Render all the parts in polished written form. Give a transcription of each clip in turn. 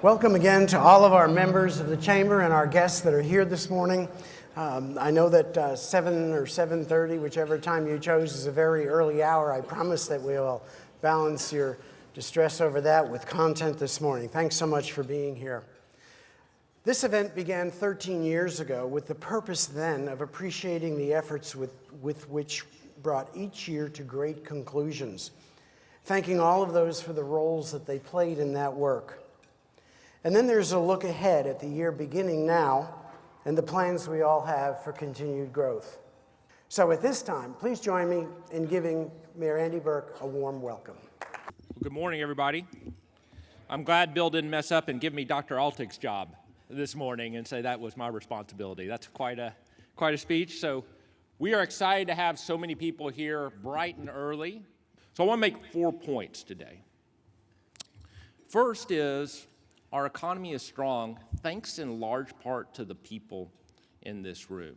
Welcome again to all of our members of the Chamber and our guests that are here this morning. I know that 7 or 7:30, whichever time you chose, is a very early hour. I promise that we will balance your distress over that with content this morning. Thanks so much for being here. This event began 13 years ago with the purpose then of appreciating the efforts with which brought each year to great conclusions, thanking all of those for the roles that they played in that work. And then there's a look ahead at the year beginning now and the plans we all have for continued growth. So at this time, please join me in giving Mayor Andy Berke a warm welcome. Well, good morning, everybody. I'm glad Bill didn't mess up and give me Dr. Altig's job this morning and say that was my responsibility. That's quite a speech. So we are excited to have so many people here bright and early. So I want to make 4 points today. First is, our economy is strong thanks in large part to the people in this room.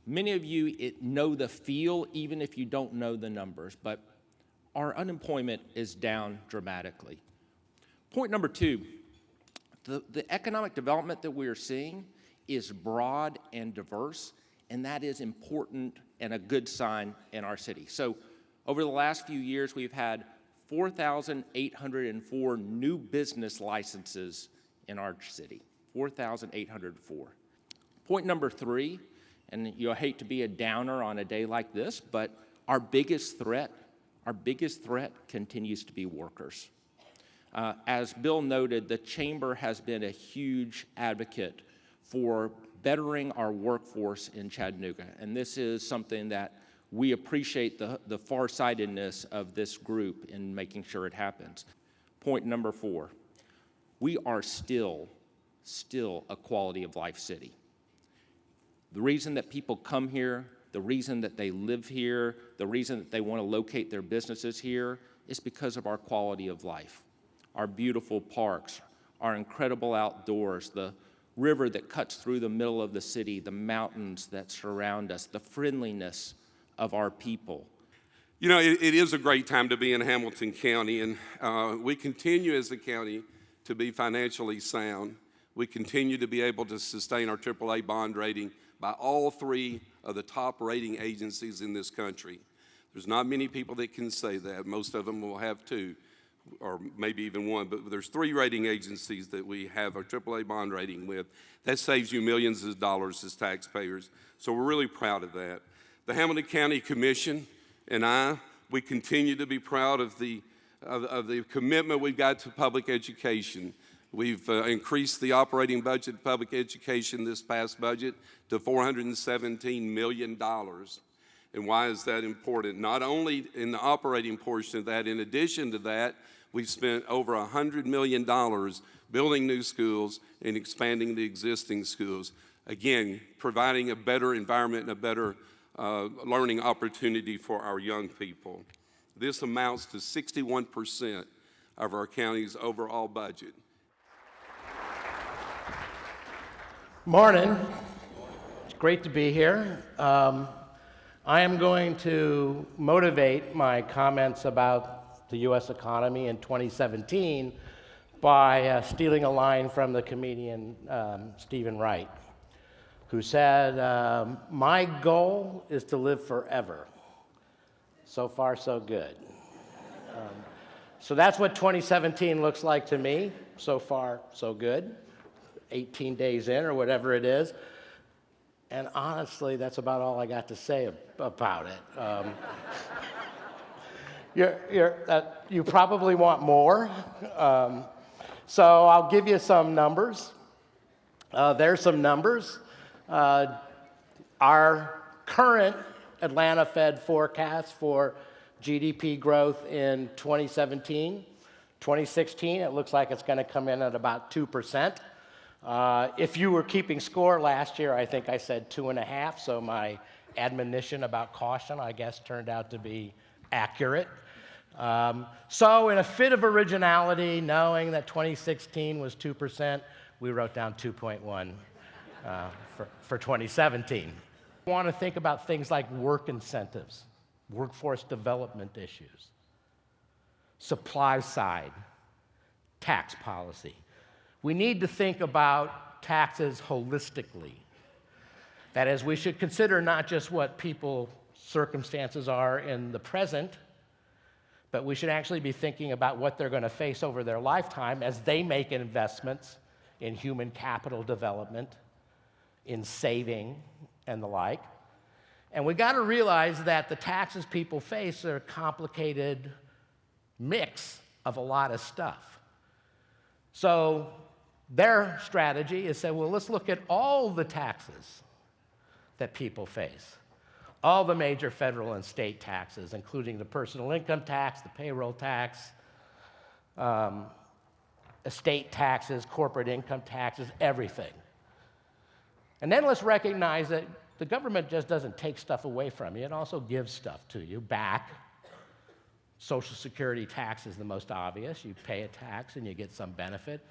Many of you know the feel even if you don't know the numbers, but our unemployment is down dramatically. Point number 2, the economic development that we are seeing is broad and diverse, and that is important and a good sign in our city. So over the last few years, we've had 4,804 new business licenses in our city, 4,804. Point number 3, and you'll hate to be a downer on a day like this, but our biggest threat continues to be workers. As Bill noted, the Chamber has been a huge advocate for bettering our workforce in Chattanooga, and this is something that we appreciate the farsightedness of this group in making sure it happens. Point number 4, we are still a quality of life city. The reason that people come here, the reason that they live here, the reason that they want to locate their businesses here is because of our quality of life. Our beautiful parks, our incredible outdoors, the river that cuts through the middle of the city, the mountains that surround us, the friendliness of our people. You know, it is a great time to be in Hamilton County, and we continue as a county to be financially sound. We continue to be able to sustain our AAA bond rating by all 3 of the top rating agencies in this country. There's not many people that can say that. Most of them will have 2, or maybe even 1, but there's 3 rating agencies that we have our AAA bond rating with. That saves you millions of dollars as taxpayers, so we're really proud of that. The Hamilton County Commission and we continue to be proud of the commitment we've got to public education. We've increased the operating budget of public education this past budget to $417 million. And why is that important? Not only in the operating portion of that, in addition to that, we've spent over $100 million building new schools and expanding the existing schools. Again, providing a better environment and a better learning opportunity for our young people. This amounts to 61% of our county's overall budget. Morning. It's great to be here. I am going to motivate my comments about the U.S. economy in 2017 by stealing a line from the comedian Stephen Wright, who said, my goal is to live forever. So far, so good. So that's what 2017 looks like to me. So far, so good. 18 days in, or whatever it is. And honestly, that's about all I got to say about it. You probably want more. So I'll give you some numbers. There's some numbers. Our current Atlanta Fed forecast for GDP growth in 2017, 2016, it looks like it's going to come in at about 2%. If you were keeping score last year, I think I said 2.5, so my admonition about caution, I guess, turned out to be accurate. So in a fit of originality, knowing that 2016 was 2%, we wrote down 2.1 for 2017. I want to think about things like work incentives, workforce development issues, supply side, tax policy. We need to think about taxes holistically. That is, we should consider not just what people's circumstances are in the present, but we should actually be thinking about what they're going to face over their lifetime as they make investments in human capital development, in saving, and the like. And we got to realize that the taxes people face are a complicated mix of a lot of stuff. So their strategy is say, well, let's look at all the taxes that people face. All the major federal and state taxes, including the personal income tax, the payroll tax, estate taxes, corporate income taxes, everything. And then let's recognize that the government just doesn't take stuff away from you, it also gives stuff to you back. Social Security tax is the most obvious. You pay a tax and you get some benefit.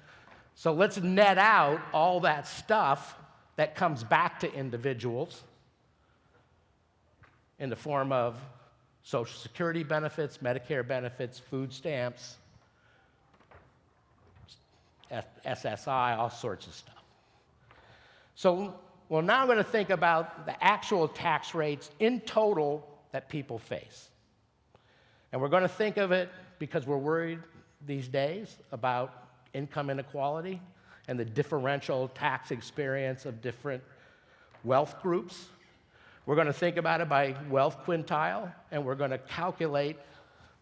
So let's net out all that stuff that comes back to individuals in the form of Social Security benefits, Medicare benefits, food stamps, SSI, all sorts of stuff. So we're now going to think about the actual tax rates in total that people face. And we're going to think of it because we're worried these days about income inequality and the differential tax experience of different wealth groups. We're going to think about it by wealth quintile, and we're going to calculate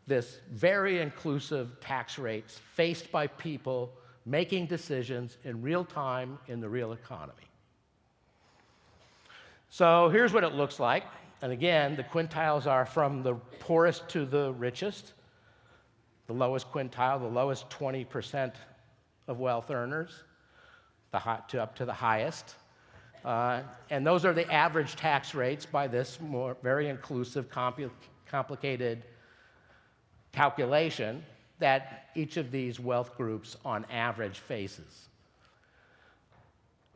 this very inclusive tax rates faced by people making decisions in real time in the real economy. So here's what it looks like. And again, the quintiles are from the poorest to the richest. The lowest quintile, the lowest 20% of wealth earners, up to the highest. And those are the average tax rates by this very inclusive, complicated calculation that each of these wealth groups on average faces.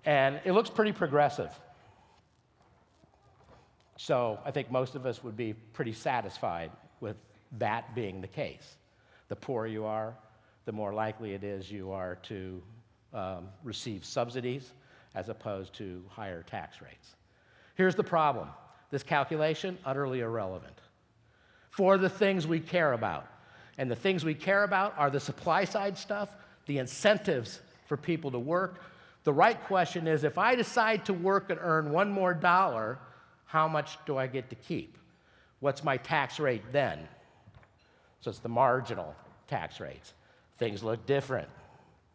And it looks pretty progressive. So I think most of us would be pretty satisfied with that being the case. The poorer you are, the more likely it is you are to receive subsidies as opposed to higher tax rates. Here's the problem. This calculation, utterly irrelevant for the things we care about. And the things we care about are the supply side stuff, the incentives for people to work. The right question is, if I decide to work and earn one more dollar, how much do I get to keep? What's my tax rate then? So it's the marginal tax rates. Things look different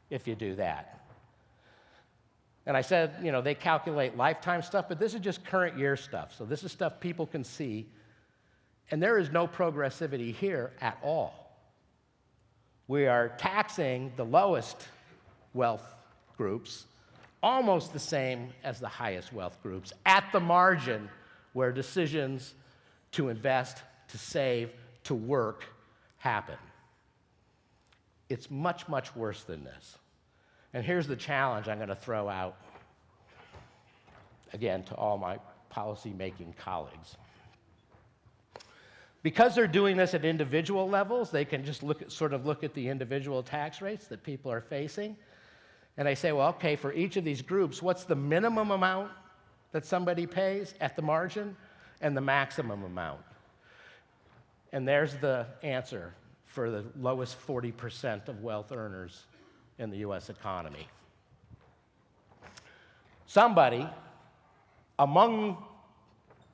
if you do that. And I said, they calculate lifetime stuff, but this is just current year stuff. So this is stuff people can see. And there is no progressivity here at all. We are taxing the lowest wealth groups almost the same as the highest wealth groups at the margin where decisions to invest, to save, to work happen. It's much, much worse than this. And here's the challenge I'm going to throw out, again, to all my policy-making colleagues. Because they're doing this at individual levels, they can just look at the individual tax rates that people are facing. And they say, well, okay, for each of these groups, what's the minimum amount that somebody pays at the margin and the maximum amount? And there's the answer for the lowest 40% of wealth earners in the US economy. Somebody among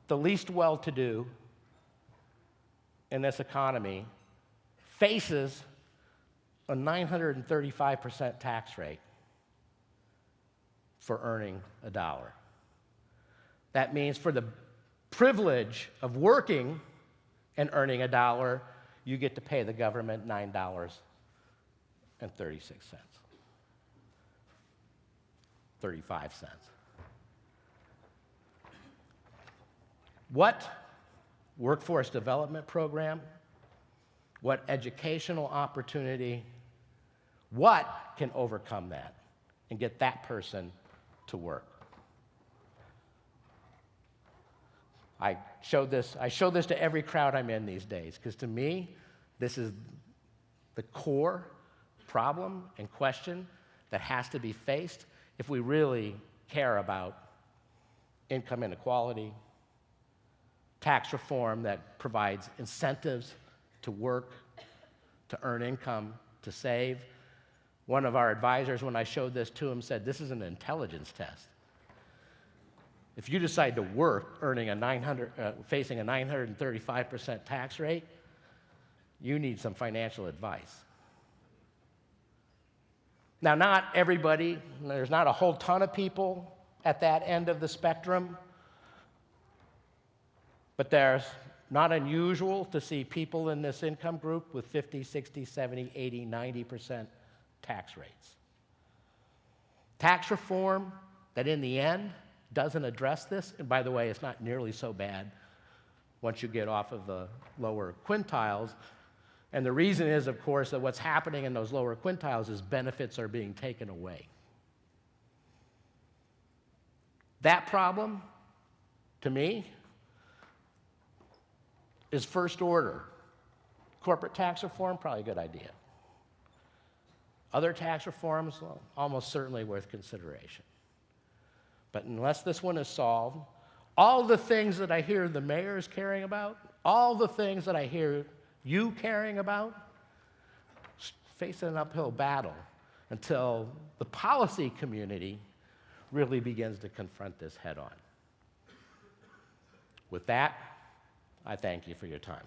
the least well-to-do in this economy faces a 935% tax rate for earning a dollar. That means for the privilege of working and earning a dollar, you get to pay the government $9.36. 35 cents. What workforce development program, what educational opportunity, what can overcome that and get that person to work? I show this to every crowd I'm in these days, because to me, this is the core problem and question that has to be faced if we really care about income inequality, tax reform that provides incentives to work, to earn income, to save. One of our advisors, when I showed this to him, said, this is an intelligence test. If you decide to work facing a 935% tax rate, you need some financial advice. Now, not everybody, there's not a whole ton of people at that end of the spectrum, but there's not unusual to see people in this income group with 50, 60, 70, 80, 90% tax rates. Tax reform that in the end doesn't address this, and by the way, it's not nearly so bad once you get off of the lower quintiles. And the reason is, of course, that what's happening in those lower quintiles is benefits are being taken away. That problem, to me, is first order. Corporate tax reform, probably a good idea. Other tax reforms, well, almost certainly worth consideration. But unless this one is solved, all the things that I hear the mayors caring about, all the things that I hear you caring about, face an uphill battle until the policy community really begins to confront this head on. With that, I thank you for your time.